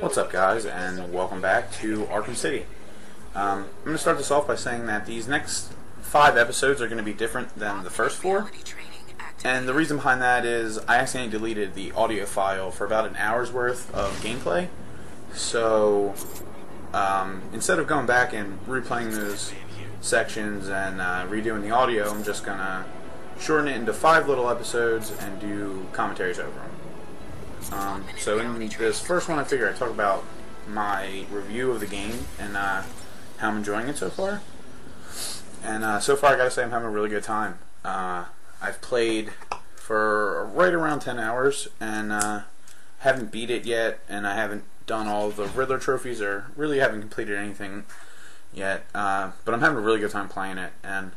What's up, guys, and welcome back to Arkham City. I'm going to start this off by saying that these next 5 episodes are going to be different than the first 4. And the reason behind that is I accidentally deleted the audio file for about an hour's worth of gameplay. So instead of going back and replaying those sections and redoing the audio, I'm just going to shorten it into 5 little episodes and do commentaries over them. So in this first one, I figure I'd talk about my review of the game and how I'm enjoying it so far. And so far, I gotta say, I'm having a really good time. I've played for right around 10 hours and haven't beat it yet, and I haven't done all the Riddler trophies or really haven't completed anything yet. But I'm having a really good time playing it. And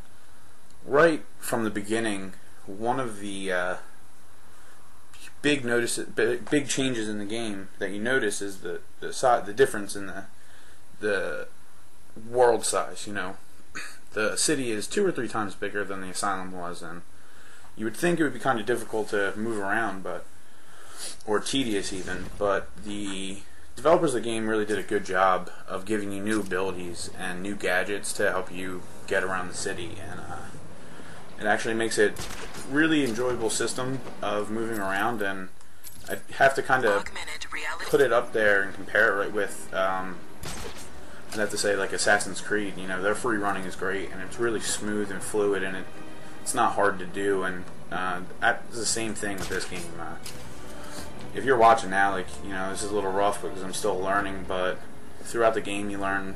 right from the beginning, one of the big changes in the game that you notice is the difference in the world size. You know, the city is 2 or 3 times bigger than the asylum was, and you would think it would be kind of difficult to move around, or tedious even. But the developers of the game really did a good job of giving you new abilities and new gadgets to help you get around the city, and it actually makes it really enjoyable system of moving around. And I have to kind of put it up there and compare it with I'd have to say like Assassin's Creed. You know, their free running is great and it's really smooth and fluid, and it's not hard to do. And it's the same thing with this game. If you're watching now, like, you know, this is a little rough because I'm still learning, but throughout the game you learn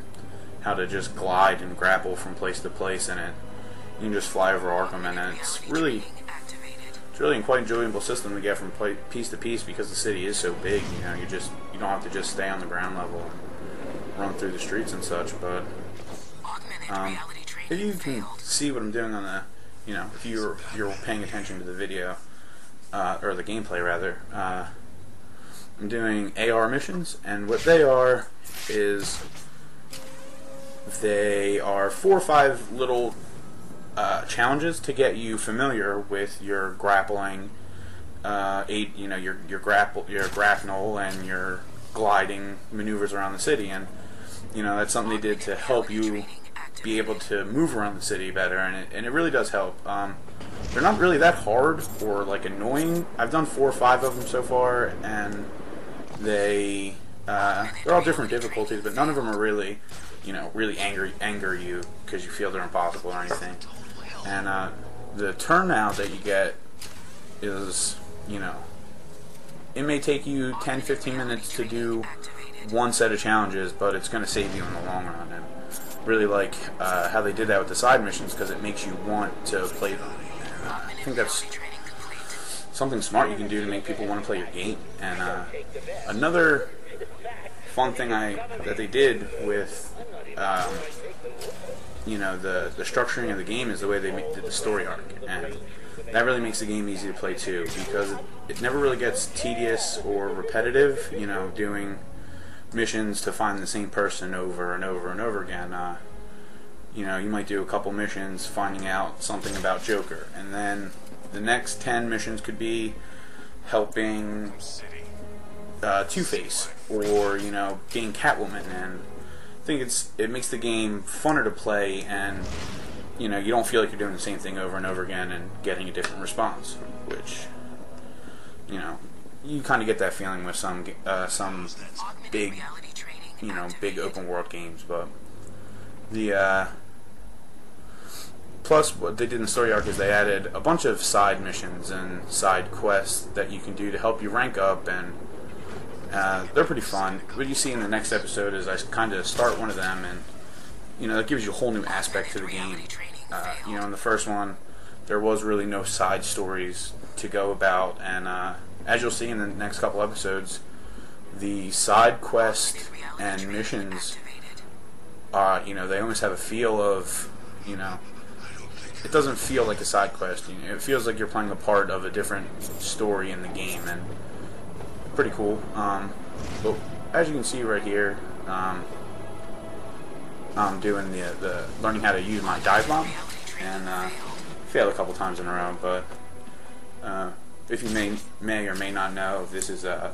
how to just glide and grapple from place to place, and you can just fly over Arkham, and it's really a quite enjoyable system to get from piece to piece because the city is so big. You know, you don't have to just stay on the ground level and run through the streets and such. But if you can see what I'm doing on the, you know, if you're paying attention to the video or the gameplay rather, I'm doing AR missions, and what they are is they are 4 or 5 little challenges to get you familiar with your grappling, your grapnel and your gliding maneuvers around the city. And you know, that's something they did to help you be able to move around the city better, and it really does help. They're not really that hard or like annoying. I've done 4 or 5 of them so far, and they're all different difficulties, but none of them are really, you know, really anger you because you feel they're impossible or anything. And the turnout that you get is, you know, it may take you 10-15 minutes to do one set of challenges, but it's going to save you in the long run. And really like how they did that with the side missions, because it makes you want to play them. I think that's something smart you can do to make people want to play your game. And another fun thing that they did with you know, the structuring of the game is the way they did the story arc, and that really makes the game easy to play too, because it never really gets tedious or repetitive, you know, doing missions to find the same person over and over and over again. You know, you might do a couple missions finding out something about Joker, and then the next 10 missions could be helping Two-Face, or, you know, getting Catwoman. And I think it makes the game funner to play, and you know, you don't feel like you're doing the same thing over and over again and getting a different response, which, you know, you kind of get that feeling with some big, you know, big open world games. But the plus what they did in the story arc is they added a bunch of side missions and side quests that you can do to help you rank up, and they're pretty fun. What you see in the next episode is I kind of start one of them, and you know, that gives you a whole new aspect to the game. You know, in the first one, there was really no side stories to go about, and as you'll see in the next couple episodes, the side quest and missions, you know, they almost have a feel of, you know, it doesn't feel like a side quest. You know, it feels like you're playing a part of a different story in the game, and pretty cool. But as you can see right here, I'm doing the learning how to use my dive bomb, and failed a couple times in a row, but if you may or may not know, this is a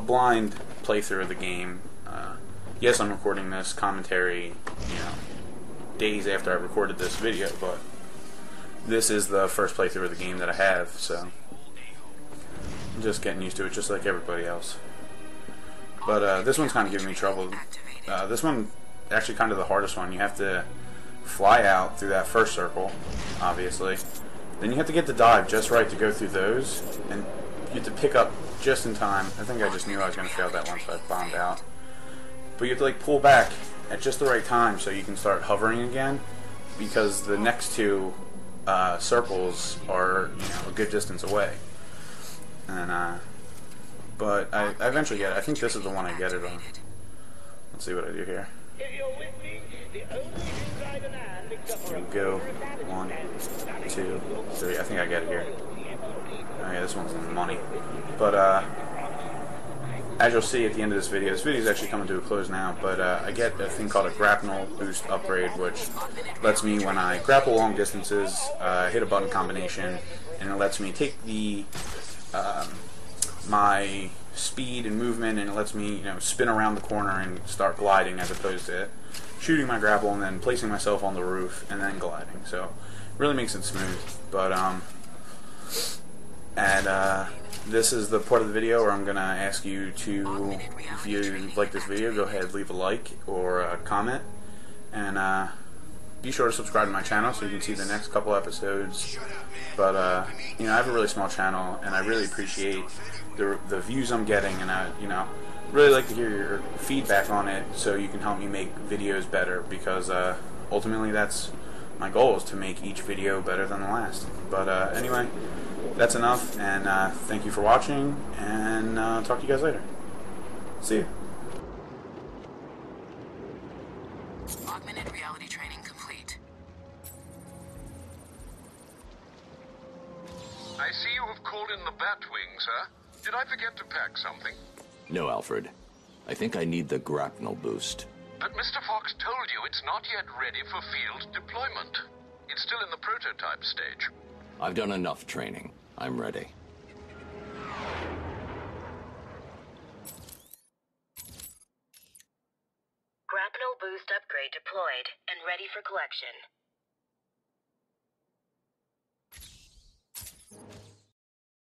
blind playthrough of the game. Yes, I'm recording this commentary, days after I recorded this video, but this is the first playthrough of the game that I have, so I'm just getting used to it, just like everybody else. But this one's kind of giving me trouble. This one, actually kind of the hardest one. You have to fly out through that first circle, obviously. Then you have to get the dive just right to go through those, and you have to pick up just in time. I think I just knew I was going to fail that once I bombed out. But you have to like pull back at just the right time so you can start hovering again, because the next two circles are a good distance away. And but I eventually get it. I think this is the one I get it on. Let's see what I do here. Here we go. 1, 2, 3. I think I get it here. Oh yeah, this one's in the money. But as you'll see at the end of this video is actually coming to a close now, but I get a thing called a Grapnel boost upgrade, which lets me, when I grapple long distances, hit a button combination, and it lets me take the my speed and movement, and it lets me spin around the corner and start gliding, as opposed to shooting my grapple and then placing myself on the roof and then gliding. So it really makes it smooth. But this is the part of the video where I'm going to ask you to, if you like this video, go ahead, leave a like or a comment, and be sure to subscribe to my channel so you can see the next couple episodes. But I have a really small channel, and I really appreciate the views I'm getting, and I really like to hear your feedback on it so you can help me make videos better, because ultimately that's my goal, is to make each video better than the last. But anyway, that's enough, and thank you for watching, and talk to you guys later. See you. Augmented reality training complete. I see you have called in the Batwing, sir. Did I forget to pack something? No, Alfred. I think I need the Grapnel boost. But Mr. Fox told you it's not yet ready for field deployment. It's still in the prototype stage. I've done enough training. I'm ready. Grapnel boost upgrade deployed and ready for collection.